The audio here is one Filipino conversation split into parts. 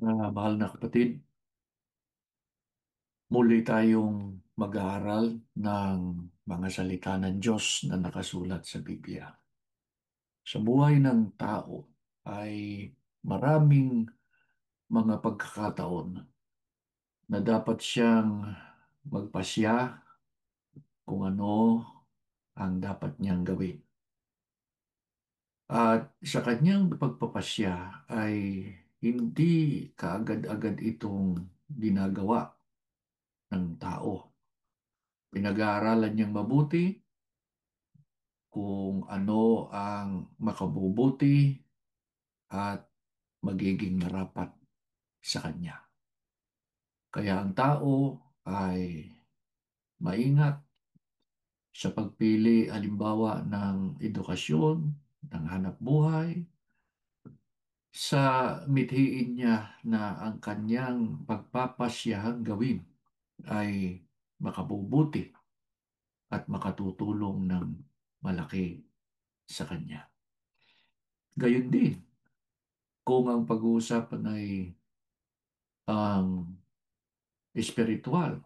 Mahal na kapatid, muli tayong mag-aaral ng mga salita ng Diyos na nakasulat sa Biblia. Sa buhay ng tao ay maraming mga pagkakataon na dapat siyang magpasya kung ano ang dapat niyang gawin. At sa kanyang pagpapasya ay hindi kaagad-agad itong ginagawa ng tao. Pinag-aaralan niyang mabuti kung ano ang makabubuti at magiging marapat sa kanya. Kaya ang tao ay maingat sa pagpili halimbawa ng edukasyon, ng hanap buhay, sa mithiin niya na ang kanyang pagpapasyahang gawin ay makabubuti at makatutulong ng malaki sa kanya. Gayon din, kung ang pag-uusapan ay ang espiritual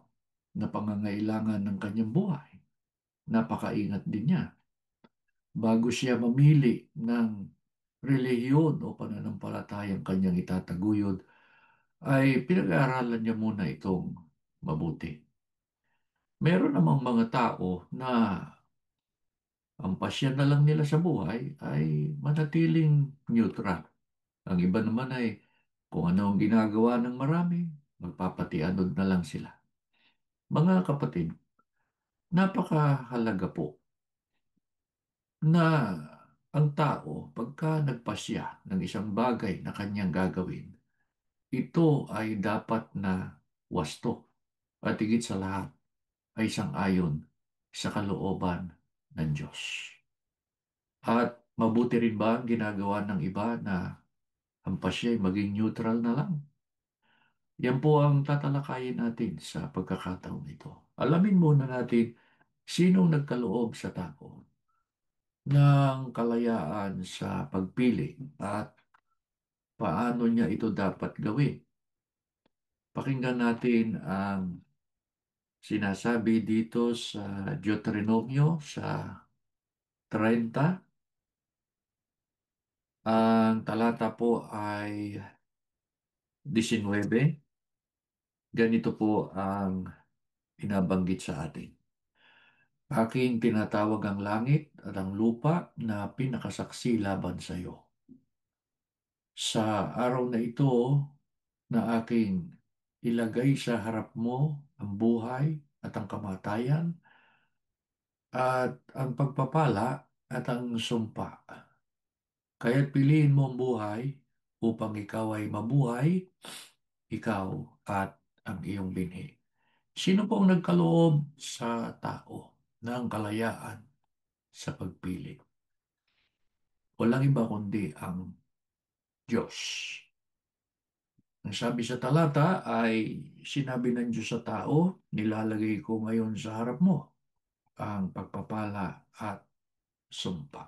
na pangangailangan ng kanyang buhay. Napakaingat din niya. Bago siya mamili ng relihiyon o pananampalatayang kanyang itataguyod, ay pinag-aaralan niya muna itong mabuti. Meron namang mga tao na ang pasya na lang nila sa buhay ay manatiling neutral. Ang iba naman ay kung ano ang ginagawa ng marami, magpapatianod na lang sila. Mga kapatid, napakahalaga po na ang tao, pagka nagpasya ng isang bagay na kanyang gagawin, ito ay dapat na wasto at higit sa lahat ay sang-ayon sa kalooban ng Diyos. At mabuti rin ba ang ginagawa ng iba na ang pasya ay maging neutral na lang? Yan po ang tatalakayin natin sa pagkakataong ito. Alamin muna natin sinong nagkaloob sa tao ng kalayaan sa pagpili at paano niya ito dapat gawin. Pakinggan natin ang sinasabi dito sa Deuteronomio sa 30. Ang talata po ay 19. Ganito po ang inabanggit sa atin. Aking tinatawag ang langit at ang lupa na pinakasaksi laban sa iyo. Sa araw na ito na aking ilagay sa harap mo ang buhay at ang kamatayan at ang pagpapala at ang sumpa. Kaya't piliin mo ang buhay upang ikaw ay mabuhay, ikaw at ang iyong binhi. Sino pong nagkaloob sa tao ng kalayaan sa pagpili? Walang iba kundi ang Diyos. Ang sabi sa talata ay sinabi ng Diyos sa tao, nilalagay ko ngayon sa harap mo ang pagpapala at sumpa.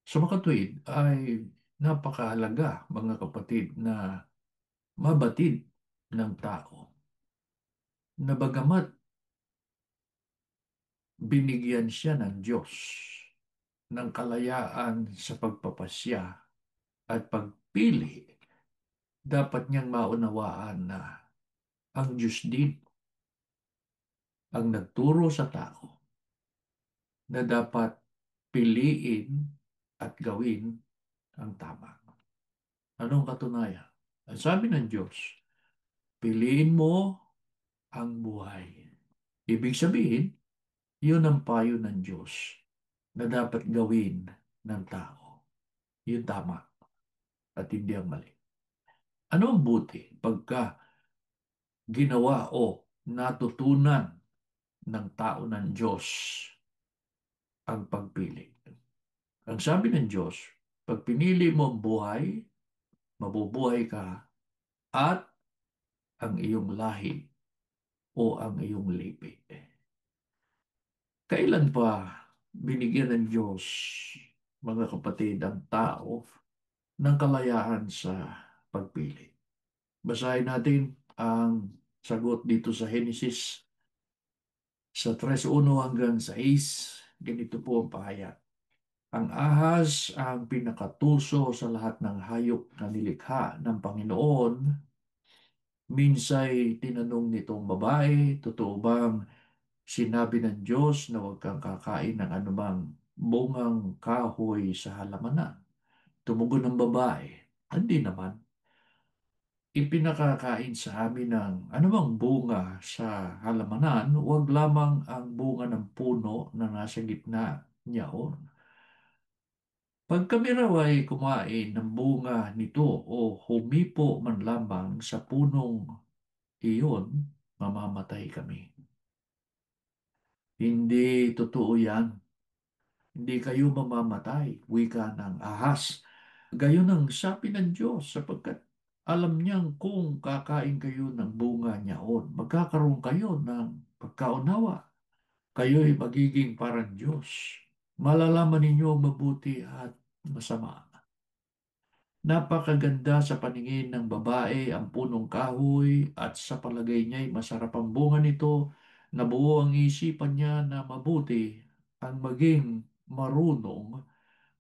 Sa makatuwid ay napakahalaga mga kapatid na mabatid ng tao na bagamat binigyan siya ng Diyos ng kalayaan sa pagpapasya at pagpili, dapat niyang maunawaan na ang Diyos din ang nagturo sa tao na dapat piliin at gawin ang tama. Anong katunayan? Ang sabi ng Diyos, piliin mo ang buhay. Ibig sabihin, yun ang payo ng Diyos na dapat gawin ng tao. Yun tama at hindi ang mali. Ano ang buti pagka ginawa o natutunan ng tao ng Diyos ang pagpili? Ang sabi ng Diyos, pag pinili mo ang buhay, mabubuhay ka at ang iyong lahi o ang iyong lipi. Kailan pa binigyan ng Diyos, mga kapatid, ang tao ng kalayaan sa pagpili. Basahin natin ang sagot dito sa Genesis sa 3:1 hanggang 6. Ganito po ang pahayag. Ang ahas ang pinakatuso sa lahat ng hayop na nilikha ng Panginoon. Minsay tinanong nitong babae, totoo bang sinabi ng Diyos na huwag kang kakain ng anumang bungang kahoy sa halamanan? Tumugon ng babae, hindi naman. Ipinakakain sa amin ng anumang bunga sa halamanan, huwag lamang ang bunga ng puno na nasa gitna niyaon. Pag kami raw ay kumain ng bunga nito o humipo man lamang sa punong iyon, mamamatay kami. Hindi totoo yan. Hindi kayo mamamatay, wika ng ahas. Gayon ang sabi ng Diyos sapagkat alam niyang kung kakain kayo ng bunga niyaon, magkakaroon kayo ng pagkaunawa. Kayo'y magiging parang Diyos. Malalaman ninyo ang mabuti at masama. Napakaganda sa paningin ng babae ang punong kahoy at sa palagay niya'y masarap ang bunga nito. Nabuo ang isipan niya na mabuti ang maging marunong,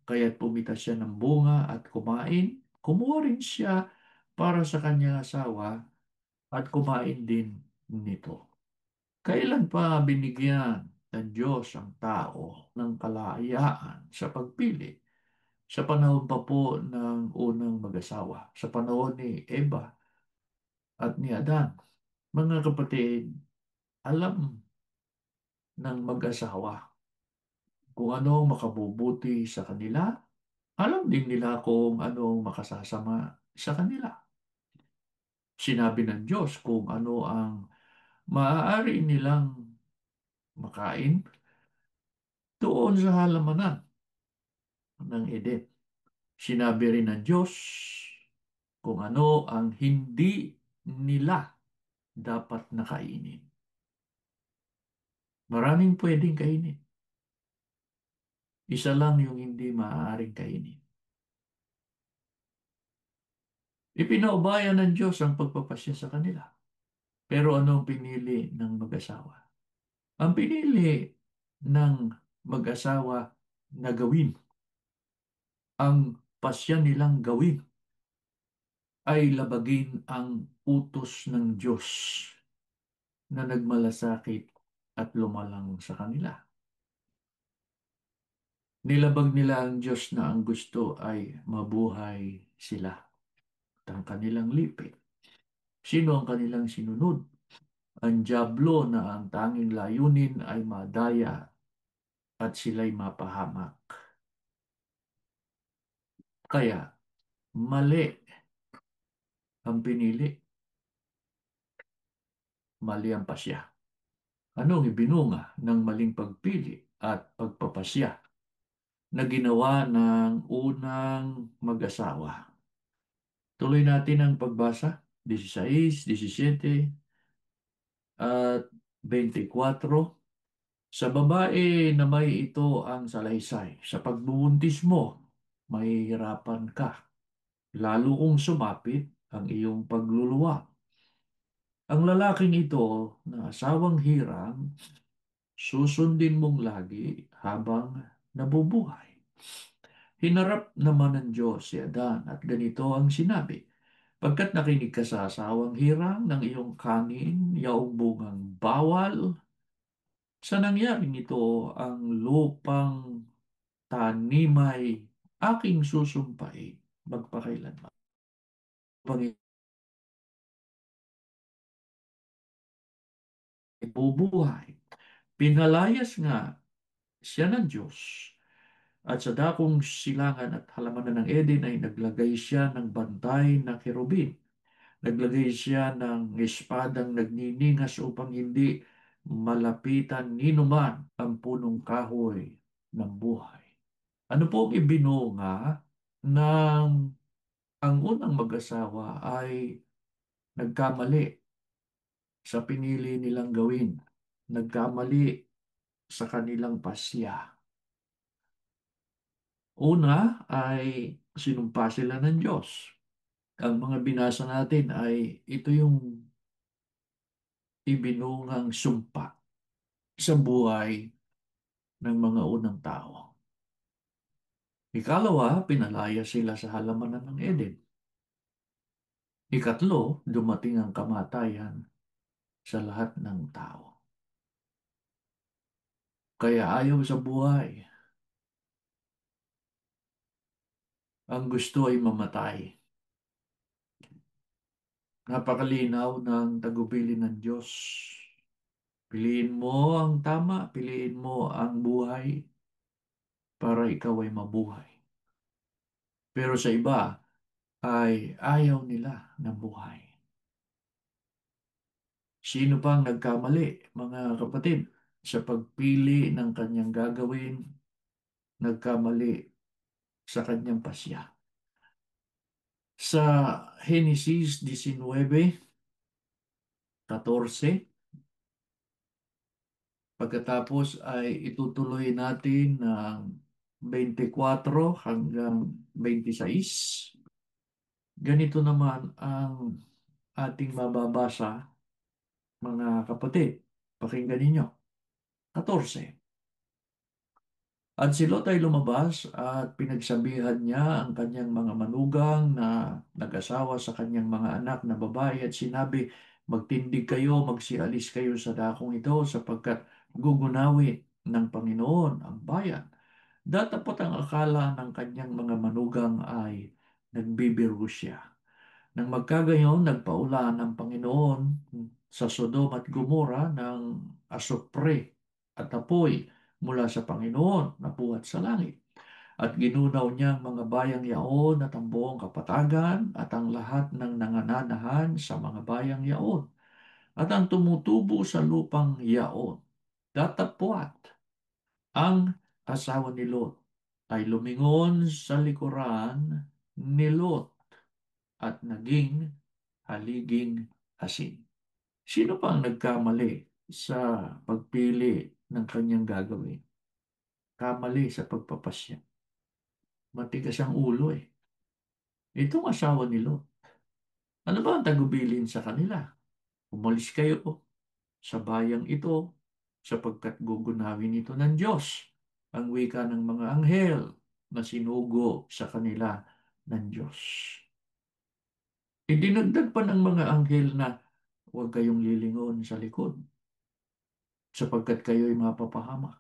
kaya't pumitas siya ng bunga at kumain. Kumuha rin siya para sa kanyang asawa at kumain din nito. Kailan pa binigyan ng Diyos ang tao ng kalayaan sa pagpili? Sa panahon pa po ng unang mag-asawa, sa panahon ni Eva at ni Adan. Mga kapatid, alam ng mag-asawa kung ano ang makabubuti sa kanila. Alam din nila kung ano ang makasasama sa kanila. Sinabi ng Diyos kung ano ang maaari nilang makain doon sa halamanan ng Eden. Sinabi rin ng Diyos kung ano ang hindi nila dapat na kainin. Maraming pwedeng kainin. Isa lang yung hindi maaaring kainin. Ipinaubaya ng Diyos ang pagpapasya sa kanila. Pero ano ang pinili ng mag-asawa? Ang pinili ng mag-asawa na gawin, ang pasya nilang gawin, ay labagin ang utos ng Diyos na nagmalasakit at lumalang sa kanila. Nilabag nila ang Diyos na ang gusto ay mabuhay sila at ang kanilang lipi. Sino ang kanilang sinunod? Ang dyablo na ang tanging layunin ay madaya at sila'y mapahamak. Kaya mali ang pinili, mali ang pasya. Anong ibinunga ng maling pagpili at pagpapasya na ginawa ng unang mag-asawa? Tuloy natin ang pagbasa, 16, 17 at 24. Sa babae na may ito ang salaysay, sa pagbubuntis mo, mahihirapan ka, lalo kung sumapit ang iyong pagluluwa. Ang lalaking ito na asawang hirang, susundin mong lagi habang nabubuhay. Hinarap naman ng Diyos si Adan at ganito ang sinabi, pagkat nakinig ka sa asawang hirang ng iyong kanin, yaong bungang bawal, sa nangyari nito ang lupang tanimay aking susumpain magpakailanman. Pang ibubuhay. Pinalayas nga siya ng Diyos at sa dakong silangan at halamanan ng Eden ay naglagay siya ng bantay na kerubin. Naglagay siya ng espadang nagniningas upang hindi malapitan ninuman ang punong kahoy ng buhay. Ano pong ibinunga ng ang unang mag-asawa ay nagkamali sa pinili nilang gawin. Nagkamali sa kanilang pasya. Una ay sinumpa sila ng Diyos. Ang mga binasa natin ay ito yung ibinungang sumpa sa buhay ng mga unang tao. Ikalawa, pinalaya sila sa halamanan ng Eden. Ikatlo, dumating ang kamatayan sa lahat ng tao. Kaya ayaw sa buhay. Ang gusto ay mamatay. Napakalinaw ng tagubilin ng Diyos. Piliin mo ang tama, piliin mo ang buhay para ikaw ay mabuhay. Pero sa iba ay ayaw nila ng buhay. Sino pang nagkamali, mga kapatid, sa pagpili ng kanyang gagawin, nagkamali sa kanyang pasya. Sa Henesis 19:14, pagkatapos ay itutuloy natin ng 24 hanggang 26. Ganito naman ang ating mababasa, mga kapatid. Pakinggan ninyo. 14. At si Lot ay lumabas at pinagsabihan niya ang kanyang mga manugang na nag-asawa sa kanyang mga anak na babae at sinabi, magtindig kayo, magsialis kayo sa dakong ito sapagkat gugunawin ng Panginoon ang bayan. Datapot ang akala ng kanyang mga manugang ay nagbibiro siya. Nang magkagayon, nagpaulan ang Panginoon sa Sodom at Gomora ng asupre at apoy mula sa Panginoon na buhat sa langit. At ginunaw niya ang mga bayang yaon at ang buong kapatagan at ang lahat ng nangananahan sa mga bayang yaon at ang tumutubo sa lupang yaon. Datapwat ang asawa ni Lot ay lumingon sa likuran ni Lot at naging haliging asin. Sino pa ang nagkamali sa pagpili ng kanyang gagawin? Kamali sa pagpapasya. Matigas ang ulo eh. Itong asawa ni Lot. Ano ba ang tagubilin sa kanila? Umalis kayo sa bayang ito sapagkat gugunawin ito ng Diyos. Ang wika ng mga anghel na sinugo sa kanila ng Diyos. Idinagdag pa ng mga anghel na huwag kayong lilingon sa likod sapagkat kayo'y mapapahamak.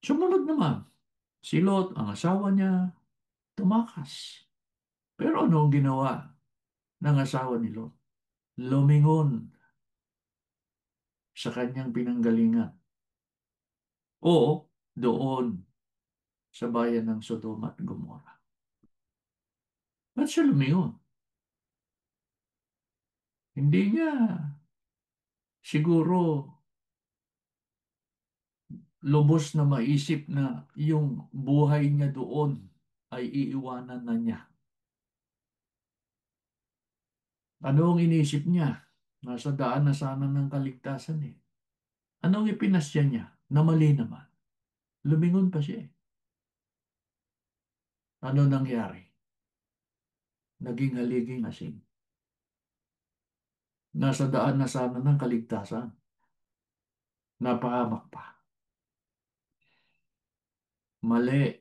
Sumunod naman, si Lot, ang asawa niya, tumakas. Pero ano ang ginawa ng asawa ni Lot? Lumingon sa kanyang pinanggalingan o doon sa bayan ng Sodom at Gomora. Ba't siya lumingon? Hindi niya siguro lubos na maisip na yung buhay niya doon ay iiwanan na niya. Ano ang inisip niya? Nasa daan na sana ng kaligtasan eh. Anong ipinasya niya? Na mali naman. Lumingon pa siya eh. Ano nangyari? Naging haliging asin. Nasa daan na sana ng kaligtasan. Napahamak pa. Mali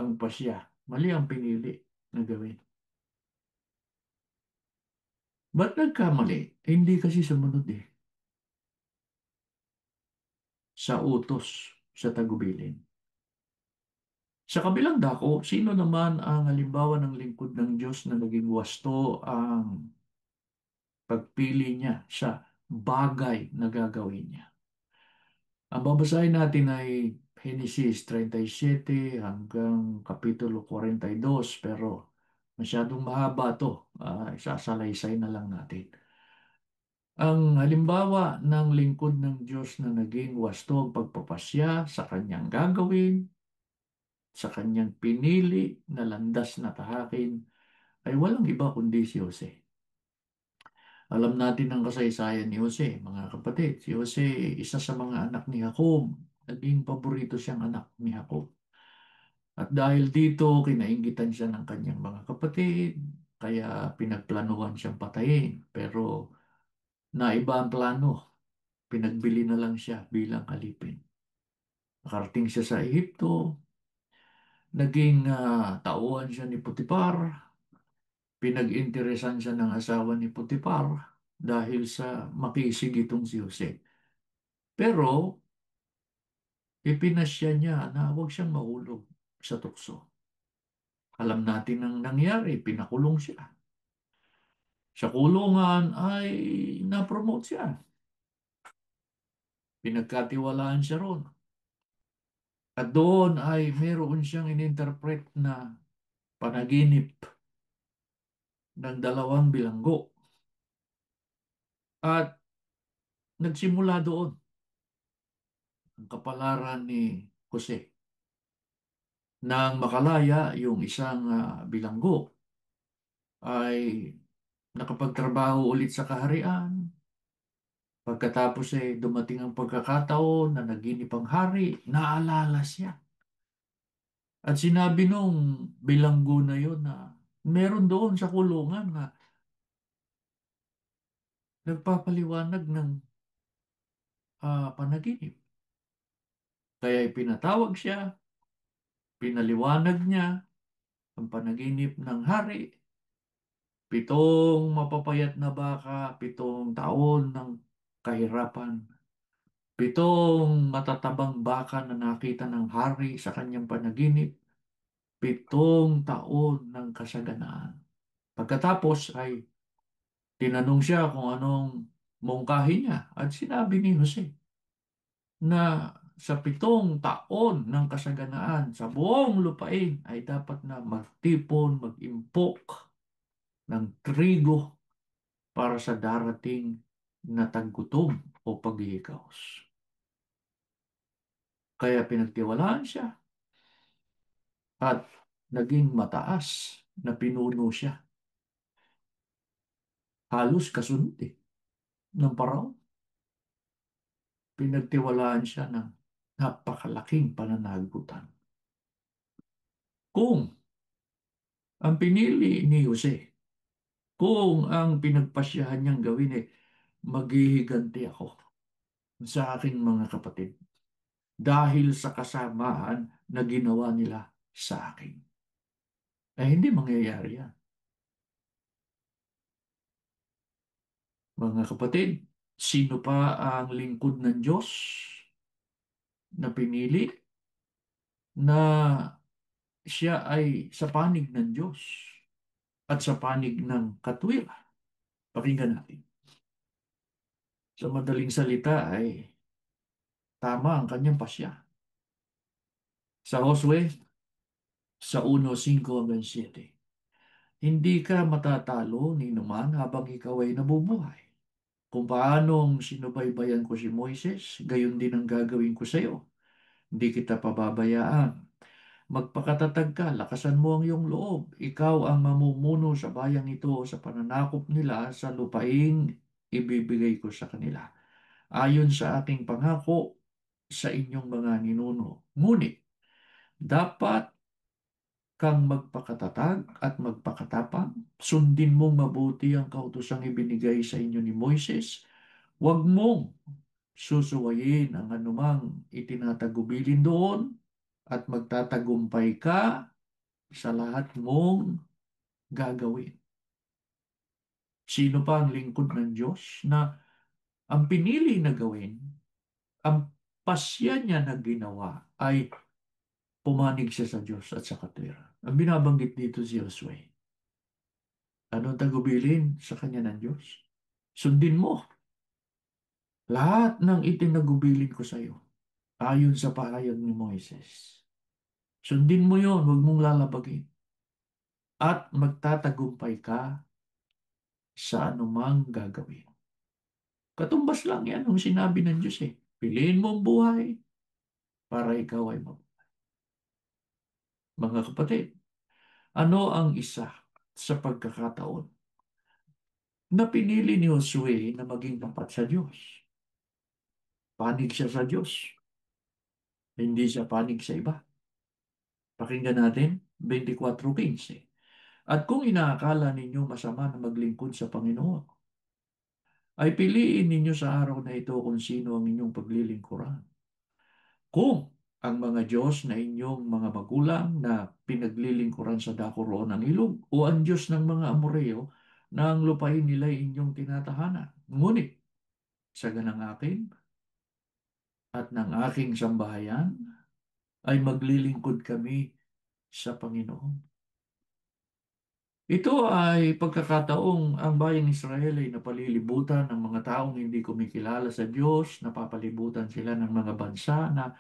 ang pasya. Mali ang pinili na gawin. Ba't nagkamali? Hindi kasi sumunod eh. Sa utos, sa tagubilin. Sa kabilang dako, sino naman ang halimbawa ng lingkod ng Diyos na naging wasto ang pagpili niya sa bagay na gagawin niya? Ang babasahin natin ay Genesis 37 hanggang Kapitulo 42, pero masyadong mahaba to. Isasalaysay na lang natin. Ang halimbawa ng lingkod ng Diyos na naging wasto ang pagpapasya sa kanyang gagawin, sa kanyang pinili na landas na tahakin, ay walang iba kundi si Jose. Alam natin ang kasaysayan ni Jose, mga kapatid. Si Jose, isa sa mga anak ni Jacob. Naging paborito siyang anak ni Jacob. At dahil dito, kinainggitan siya ng kanyang mga kapatid, kaya pinagplanuhan siyang patayin. Pero naiba ang plano, pinagbili na lang siya bilang alipin. Nakarating siya sa Ehipto, naging tauhan siya ni Putipar, pinag-interesan siya ng asawa ni Putipar dahil sa makisig itong si Jose. Pero ipinasya niya na huwag siyang mahulog sa tukso. Alam natin ang nangyari, pinakulong siya. Sa kulungan ay na-promote siya. Pinagkatiwalaan siya ron. At doon ay meron siyang ininterpret na panaginip ng dalawang bilanggo. At nagsimula doon ang kapalaran ni Jose. Nang makalaya yung isang bilanggo ay nakapagtrabaho ulit sa kaharian. Pagkatapos dumating ang pagkakataon na naginip ang hari, naalala siya. At sinabi nung bilanggo na yun na meron doon sa kulungan na nagpapaliwanag ng panaginip. Kaya ipinatawag siya, pinaliwanag niya ang panaginip ng hari. 7 mapapayat na baka, 7 taon ng kahirapan. 7 matatabang baka na nakita ng hari sa kanyang panaginip. 7 taon ng kasaganaan. Pagkatapos ay tinanong siya kung anong mungkahi niya at sinabi ni Jose na sa 7 taon ng kasaganaan sa buong lupain ay dapat na magtipon, mag-impok ng trigo para sa darating na taggutom o paghihikaos. Kaya pinagtiwalaan siya at naging mataas na pinuno siya. Halos kasunod ng Paraon. Pinagtiwalaan siya ng napakalaking pananagutan. Kung ang pinili ni Jose, kung ang pinagpasyahan niyang gawin maghihiganti ako sa aking mga kapatid dahil sa kasamaan na ginawa nila sa akin. Hindi mangyayari yan. Mga kapatid, sino pa ang lingkod ng Diyos na pinili na siya ay sa panig ng Diyos at sa panig ng katwiran? Pakinggan natin. Sa madaling salita ay tama ang kanyang pasya. Sa Josue, sa 1:5-7, hindi ka matatalo ni numan habang ikaw ay nabubuhay. Kung paanong sinubaybayan ko si Moises, gayon din ang gagawin ko sa iyo. Hindi kita pababayaan. Magpakatatag ka, lakasan mo ang iyong loob. Ikaw ang mamumuno sa bayang ito sa pananakop nila sa lupaing ibibigay ko sa kanila. Ayon sa aking pangako sa inyong mga ninuno. Ngunit, dapat kang magpakatatag at magpakatapang. Sundin mong mabuti ang kautosang ibinigay sa inyo ni Moises. Huwag mong susuwayin ang anumang itinatagubilin doon at magtatagumpay ka sa lahat mong gagawin. Sino pa ang lingkod ng Diyos na ang pinili na gawin, ang pasya niya na ginawa ay pumanig siya sa Diyos at sa katwiran. Ang binabanggit dito si Josue. Anong tagubilin sa kanya ng Diyos? Sundin mo lahat ng itinagubilin ko sa iyo ayon sa pahayag ni Moises. Sundin mo yon, huwag mong lalabagin. At magtatagumpay ka sa anumang gagawin. Katumbas lang yan ang sinabi ng Diyos Piliin mo ang buhay para ikaw ay mabuhay. Mga kapatid, ano ang isa sa pagkakataon na pinili ni Josue na maging tapat sa Diyos? Panig siya sa Diyos. Hindi siya panig sa iba. Pakinggan natin, 24:15. At kung inaakala ninyo masama na maglingkod sa Panginoon, ay piliin ninyo sa araw na ito kung sino ang inyong paglilingkuran. Kung ang mga Diyos na inyong mga magulang na pinaglilingkuran sa dako roon ng ilog, o ang Diyos ng mga Amoreo na ang lupain nila ay inyong tinatahanan. Ngunit sa ganang akin at ng aking sambahayan ay maglilingkod kami sa Panginoon. Ito ay pagkakataong ang bayang Israel ay napalilibutan ng mga taong hindi kumikilala sa Diyos, napapalibutan sila ng mga bansa na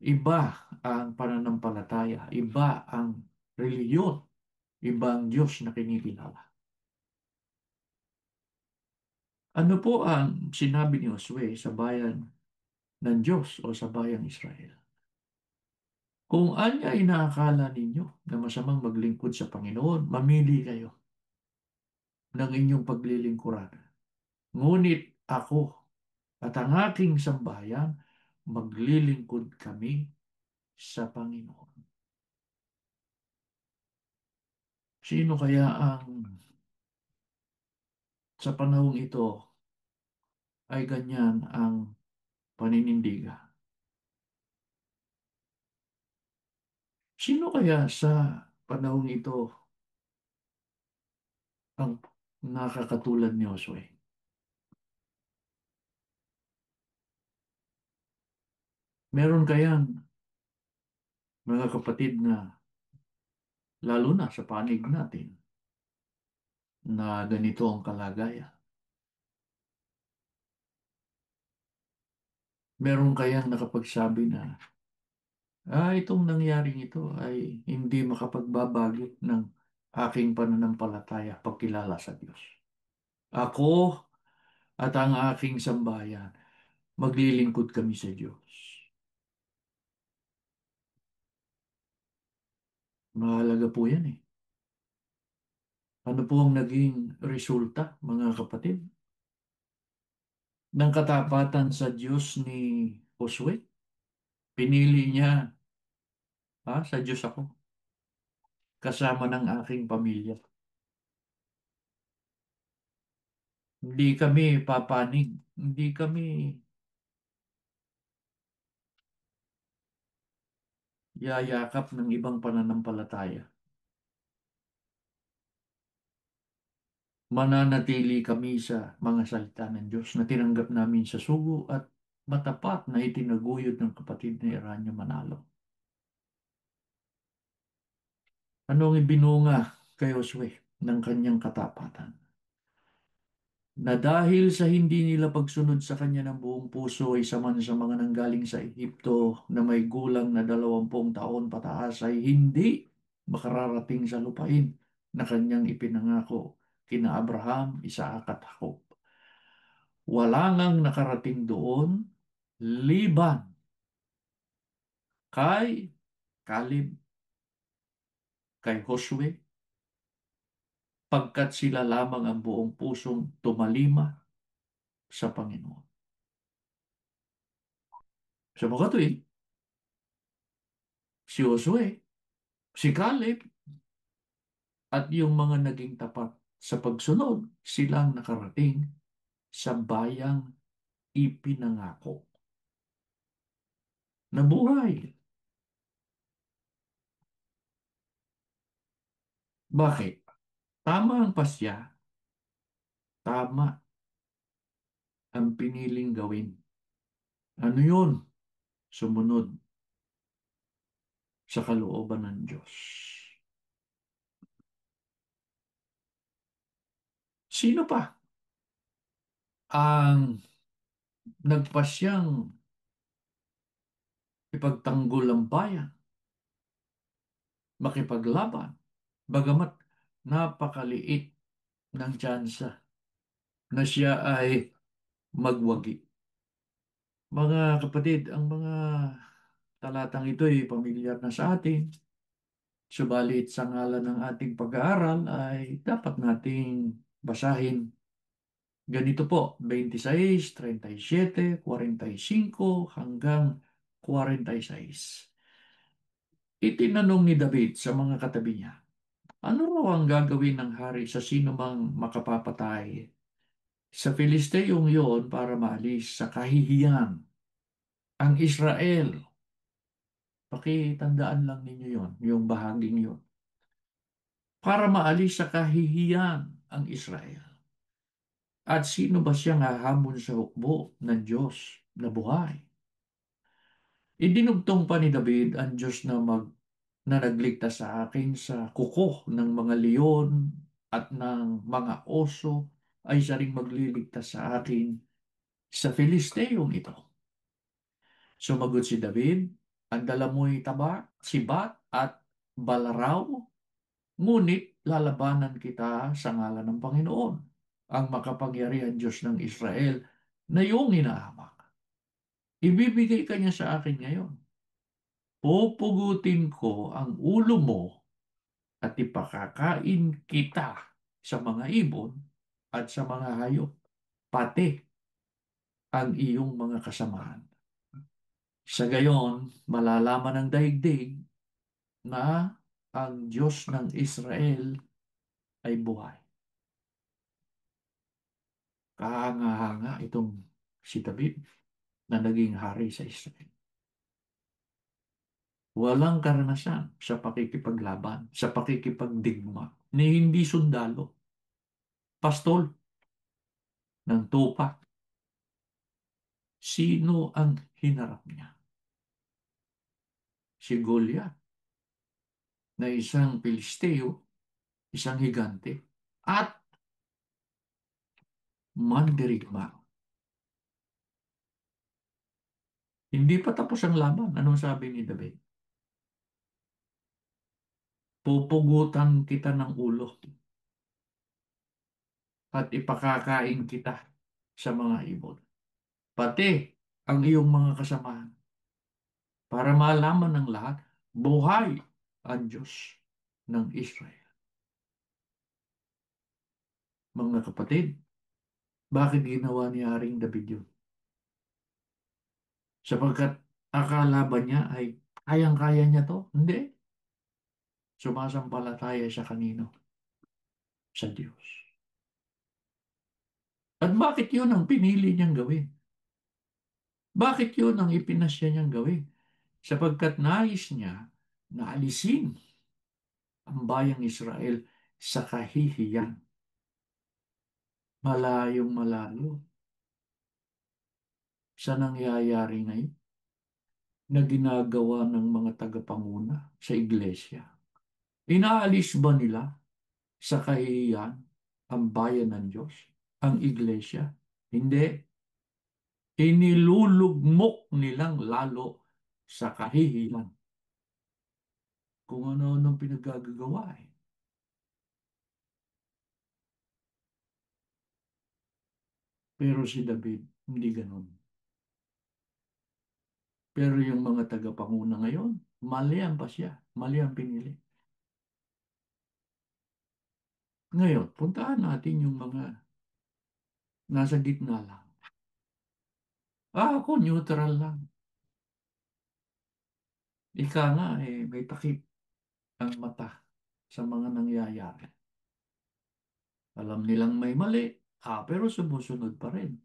iba ang pananampalataya, iba ang reliyon, iba ang Diyos na kinikilala. Ano po ang sinabi ni Josue sa bayan ng Diyos o sa bayang Israel? Kung anya inaakala ninyo na masamang maglingkod sa Panginoon, mamili kayo ng inyong paglilingkuran. Ngunit ako at ang aking sambahayan, maglilingkod kami sa Panginoon. Sino kaya ang sa panahong ito ay ganyan ang paninindigan? Sino kaya sa panahong ito ang nakakatulad ni Josue? Meron kayang mga kapatid na lalo na sa panig natin na ganito ang kalagayan? Meron kayang nakapagsabi na itong nangyaring ito ay hindi makapagbabago ng aking pananampalataya pagkilala sa Diyos. Ako at ang aking sambahayan, maglilingkod kami sa Diyos. Mahalaga po yan eh. Ano po ang naging resulta, mga kapatid, ng katapatan sa Diyos ni Josue? Pinili niya, sa Diyos ako, kasama ng aking pamilya. Hindi kami papanig, hindi kami yayakap ng ibang pananampalataya. Mananatili kami sa mga salita ng Diyos na tinanggap namin sa sugo at matapat na itinaguyod ng kapatid na Eranio Manalo. Anong ibinunga kay Josue ng kanyang katapatan? Na dahil sa hindi nila pagsunod sa kanya ng buong puso ay saman sa mga nanggaling sa Ehipto na may gulang na 20 taon pataas ay hindi makararating sa lupain na kanyang ipinangako kina Abraham, Isaac at Jacob. Wala ngang nakarating doon liban kay Caleb, kay Josue, pagkat sila lamang ang buong pusong tumalima sa Panginoon. Sa mga tuwing, si Josue, si Caleb, at yung mga naging tapat sa pagsunod, silang nakarating sa bayang ipinangako. Nabuhay. Bakit? Tama ang pasya, tama ang piniling gawin. Ano yun? Sumunod sa kalooban ng Diyos. Sino pa ang nagpasyang ipagtanggol ang bayan, makipaglaban, bagamat napakaliit ng tsansa na siya ay magwagi? Mga kapatid, ang mga talatang ito ay pamilyar na sa atin. Subalit sa ngalan ng ating pag-aaral ay dapat nating basahin. Ganito po, 26, 37, 45 hanggang 46. Itinanong ni David sa mga katabi niya, ano raw ang gagawin ng hari sa sino mang makapapatay sa Filisteyong yon para maalis sa kahihiyan ang Israel? Pakitandaan lang ninyo yon, yung bahaging yon. Para maalis sa kahihiyan ang Israel. At sino ba siyang hahamon sa hukbo ng Diyos na buhay? Idinugtong pa ni David ang Diyos na nagligtas sa akin sa kuko ng mga leon at ng mga oso ay siya ring magliligtas sa akin sa Filisteyong ito. Sumagot si David, ang dala mo'y taba, sibat at balaraw, ngunit lalabanan kita sa ngalan ng Panginoon, ang makapangyarihan Diyos ng Israel na iyong inahamak. Ibibigay ka niya sa akin ngayon. Pupugutin ko ang ulo mo at ipakakain kita sa mga ibon at sa mga hayop, pati ang iyong mga kasamahan. Sa gayon, malalaman ng daigdig na ang Diyos ng Israel ay buhay. Kahanga-hanga itong si David na naging hari sa Israel. Walang karanasan sa pakikipaglaban, sa pakikipagdigma, ni hindi sundalo, pastol ng tupa. Sino ang hinarap niya? Si Goliath na isang Pilisteo, isang higante, at mandirigma. Hindi pa tapos ang laban. Anong sabi ni David? Pupugutan kita ng ulo at ipakakain kita sa mga ibon. Pati ang iyong mga kasamahan para malaman ng lahat, buhay ang Diyos ng Israel. Mga kapatid, bakit ginawa ni Haring David yun? Sapagkat akala ba niya ay kayang-kaya niya to? Hindi. Sumasampalataya siya kanino? Sa Diyos. At bakit yun ang pinili niyang gawin? Bakit yun ang ipinasya niyang gawin? Sapagkat nais niya na alisin ang bayang Israel sa kahihiyan. Malayong malayo sa nangyayari ngayon na ginagawa ng mga tagapanguna sa iglesia. Inaalis ba nila sa kahihiyan ang bayan ng Diyos, ang iglesia? Hindi. Inilulugmok nilang lalo sa kahihiyan kung ano-anong pinagagagawa eh. Pero si David, hindi ganun. Pero yung mga tagapanguna ngayon, mali ang pasya, mali ang pinili. Ngayon, puntahan natin yung mga nasa gitna lang. Ako neutral lang. Ika nga may takip ang mata sa mga nangyayari. Alam nilang may mali, pero sumusunod pa rin.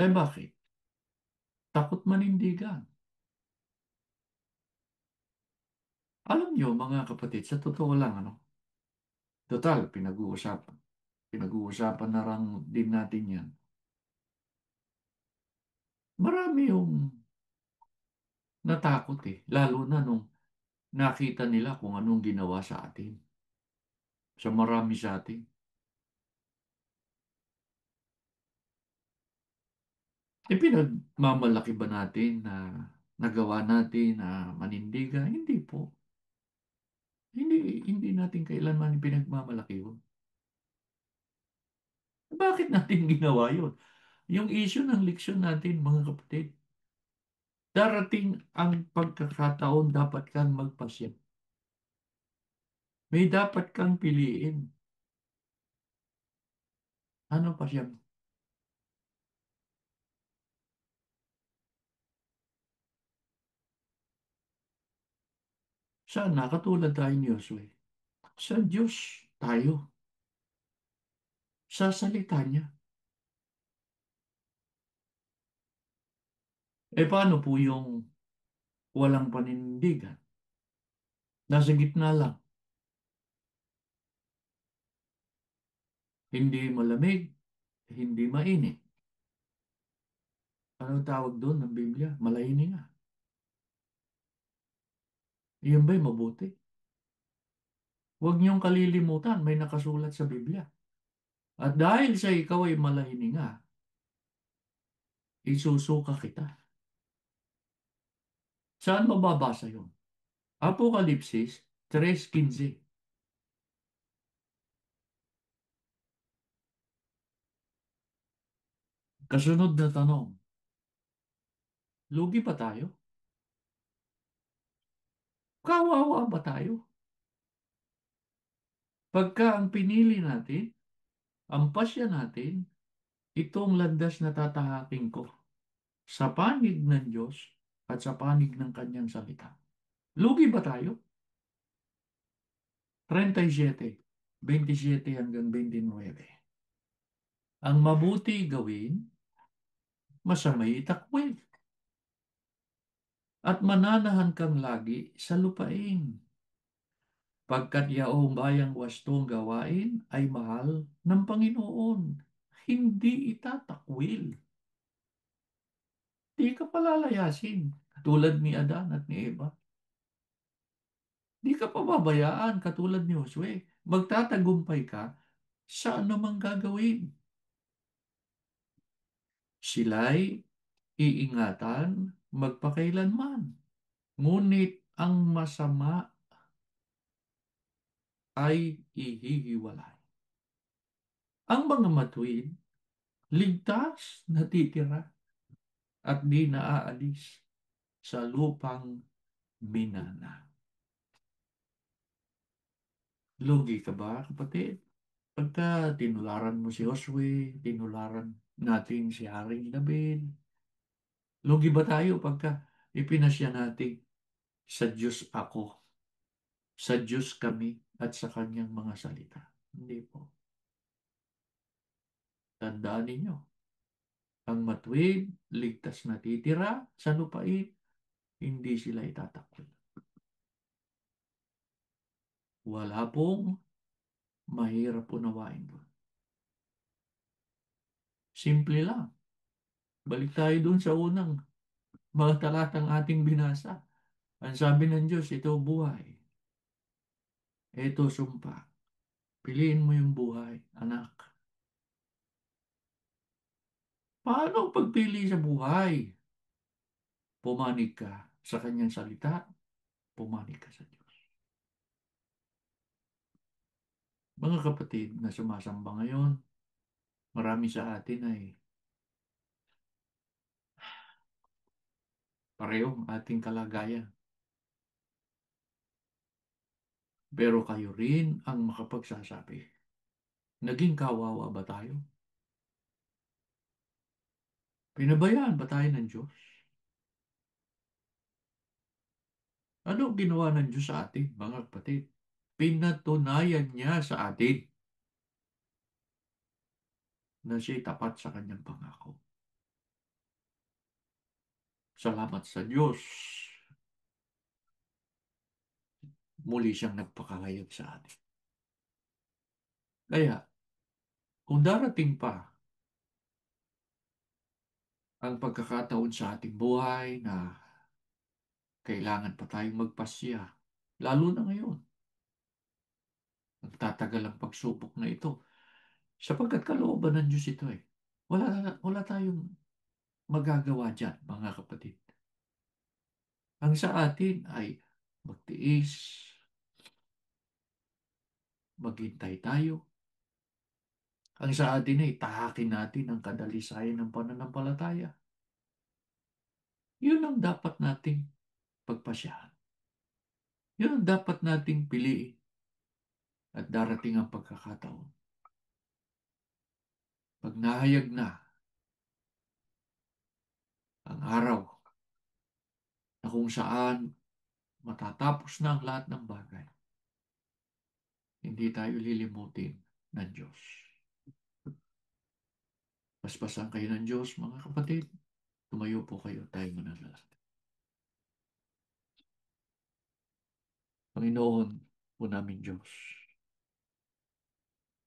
Bakit? Takot manindigan. Alam nyo, mga kapatid, sa totoo lang, total, pinag-uusapan na lang din natin yan. Marami yung natakot lalo na nung nakita nila kung anong ginawa sa atin, sa marami sa atin. Pinagmamalaki ba natin na nagawa natin na manindigan? Hindi po. Hindi natin kailanman pinagmamalaki yun. Bakit natin ginawa yun? Yung issue ng leksyon natin, mga kapatid, darating ang pagkakataon dapat kang magpasya. May dapat kang piliin. Ano pasya? Sana katulad tayo ni Josue. Sa Diyos tayo, sa salita niya. Paano po yung walang panindigan? Nasa gitna lang. Hindi malamig, hindi mainit. Ano tawag doon ng Biblia? Malaining nga. Iyon ba'y mabuti? Huwag niyong kalilimutan, may nakasulat sa Biblia. At dahil sa ikaw ay malahininga, isusuka kita. Saan mababasa yun? Apokalipsis 3:15. Kasunod na tanong, lugi ba tayo? Kawawa ba tayo? Pagka ang pinili natin, ang pasya natin, itong landas na tatahaking ko sa panig ng Diyos at sa panig ng kanyang salita. Lugi ba tayo? 37, 27 hanggang 29. Ang mabuti gawin, masamay itakwil. At mananahan kang lagi sa lupain. Pagkat yaong bayang wastong gawain ay mahal ng Panginoon. Hindi itatakwil. Di ka palalayasin. Katulad ni Adan at ni Eva. Di ka pababayaan katulad ni Josue. Magtatagumpay ka sa anumang gagawin. Sila'y iingatan magpakailanman. Ngunit ang masama ay ihihiwalay. Ang mga matuwid, ligtas natitira at di naaalis sa lupang minana. Lugi ka ba, kapatid? Pagka tinularan mo si Josue, tinularan natin si Haring David, lugi ba tayo pagka ipinasya natin sa Diyos ako, sa Diyos kami, at sa kanyang mga salita? Hindi po. Tandaan ninyo, ang matuwid, ligtas na titira sa lupain, hindi sila itatakot. Wala pong mahirap unawain doon. Simple lang. Balik tayo doon sa unang mga talatang ating binasa. Ang sabi ng Diyos, ito buhay. Ito sumpa. Piliin mo yung buhay, anak. Paano ang pagpili sa buhay? Pumanig ka sa kanyang salita, pumanig ka sa Diyos. Mga kapatid na sumasamba ngayon, marami sa atin ay parehong ating kalagayan. Pero kayo rin ang makapagsasabi. Naging kawawa ba tayo? Pinabayaan ba tayo ng Diyos? Ano ang ginawa ng Diyos sa atin, mga kapatid? Pinatunayan niya sa atin na siya'y tapat sa kanyang pangako. Salamat sa Diyos. Muli siyang nagpakahayag sa atin. Kaya, kung darating pa ang pagkakataon sa ating buhay na kailangan pa tayong magpasya, lalo na ngayon, nagtatagal ang pagsubok na ito, sapagkat kalooban ng Diyos ito eh. Wala tayong magagawa dyan, mga kapatid. Ang sa atin ay magtiis, maghintay tayo. Ang sa atin ay tahakin natin ang kadalisayan ng pananampalataya. Yun ang dapat nating pagpasyahan. Yun ang dapat nating piliin. At darating ang pagkakataon. Pag nahayag na ang araw na kung saan matatapos na ang lahat ng bagay, hindi tayo lilimutin ng Diyos. Paspasan kayo ng Diyos, mga kapatid. Tumayo po kayo, tayo manalangin. Panginoon po namin Diyos,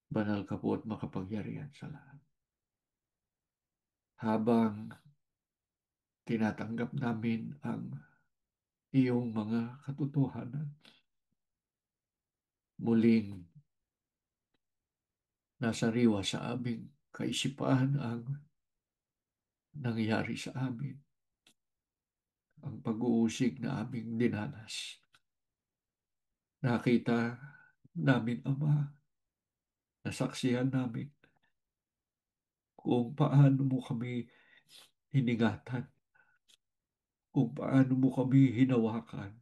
banal ka po at makapangyarihan sa lahat. Habang tinatanggap namin ang iyong mga katotohanan, muling nasariwa sa aming kaisipan ang nangyari sa amin, ang pag-uusig na aming dinanas. Nakita namin, Ama, nasaksihan namin kung paano mo kami hiningatan, kung paano mo kami hinawakan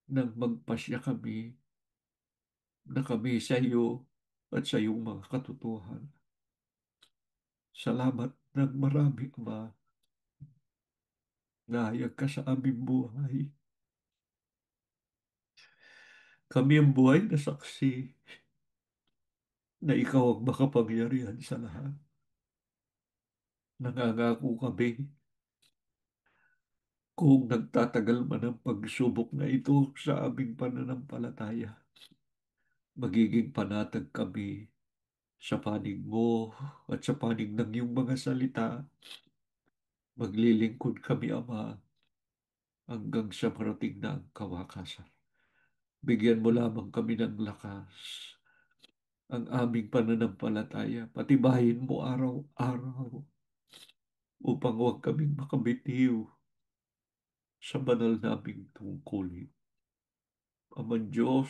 nang magpasya kami na kami sa iyo at sa iyong mga katotohanan. Salamat ng marami, Ama. Nahayag ka sa aming buhay. Kami ang buhay na saksi na ikaw ang makapangyarihan sa lahat. Nangangako kami kung nagtatagal man ang pagsubok na ito sa aming pananampalataya, magiging panatag kami sa panig mo at sa panig ng iyong mga salita. Maglilingkod kami, Ama, hanggang sa parating na ang kawakasan. Bigyan mo lamang kami ng lakas ang aming pananampalataya. Patibayin mo araw-araw upang huwag kaming makabitiw sa banal naming tungkulin. Aman Diyos,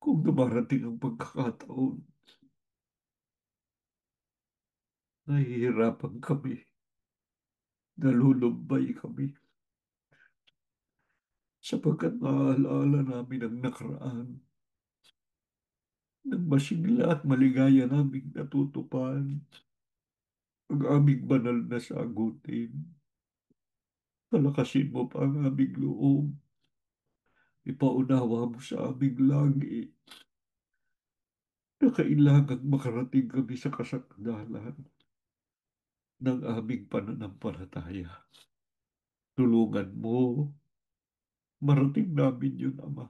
kung dumarating ang pagkakataon, nahihirapan kami, nalulumbay kami, sapagkat naaalala namin ang nakaraan ng masigla at maligaya naming natutupad ang aming banal na sagutin. Palakasin mo pa ang aming loob. Ipaunawa mo sa aming langit na kailangang makarating kami sa kasakdalan ng aming pananampalataya. Tulungan mo, marating namin yun, Ama,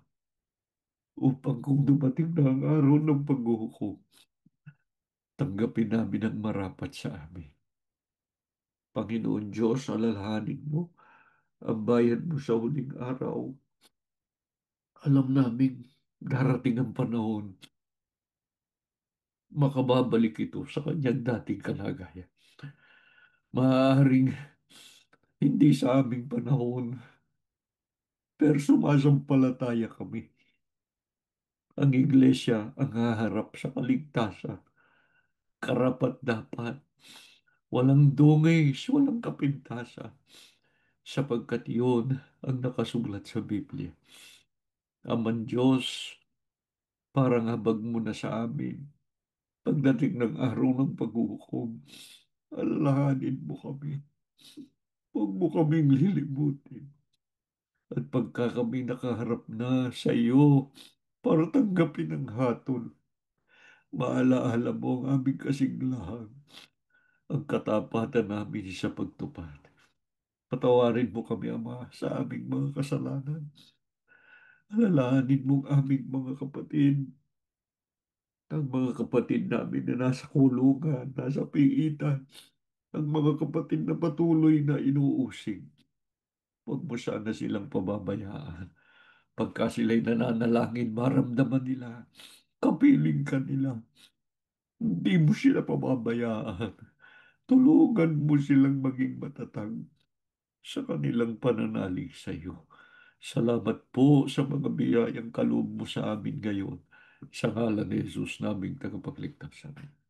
upang kung dumating na ang araw ng paghuhukom, tanggapin namin ang marapat sa amin. Panginoon Diyos, alalahanin mo ang bayan mo sa huling araw. Alam namin darating ang panahon, makababalik ito sa kanyang dating kalagayan. Maaaring hindi sa aming panahon, pero sumasampalataya kami. Ang iglesia ang haharap sa kaligtasan, karapat dapat, walang dungis, walang kapintasan, sapagkat yun ang nakasulat sa Biblia. Aman Diyos, parang habag mo na sa amin, pagdating ng araw ng paghuhukom, alalahanin mo kami. Huwag mo kaming lilimutin. At pagka kami nakaharap na sa iyo para tanggapin ang hatol, maalaala mo ang aming kasiglahan, ang katapatan namin sa pagtupad. Patawarin mo kami, Ama, sa aming mga kasalanan. Alalahanin mo ang aming mga kapatid, ang mga kapatid namin na nasa kulungan, nasa piitan, ang mga kapatid na patuloy na inuusig. Huwag mo sana silang pababayaan. Pagka sila'y nananalangin, maramdaman nila, kapiling ka nila. Hindi mo sila pababayaan. Tulungan mo silang maging matatag sa kanilang pananalig sa iyo. Salamat po sa mga biyayang kaloob mo sa amin ngayon. Sa ngalan ni Jesus naming tagapagligtas. Amen.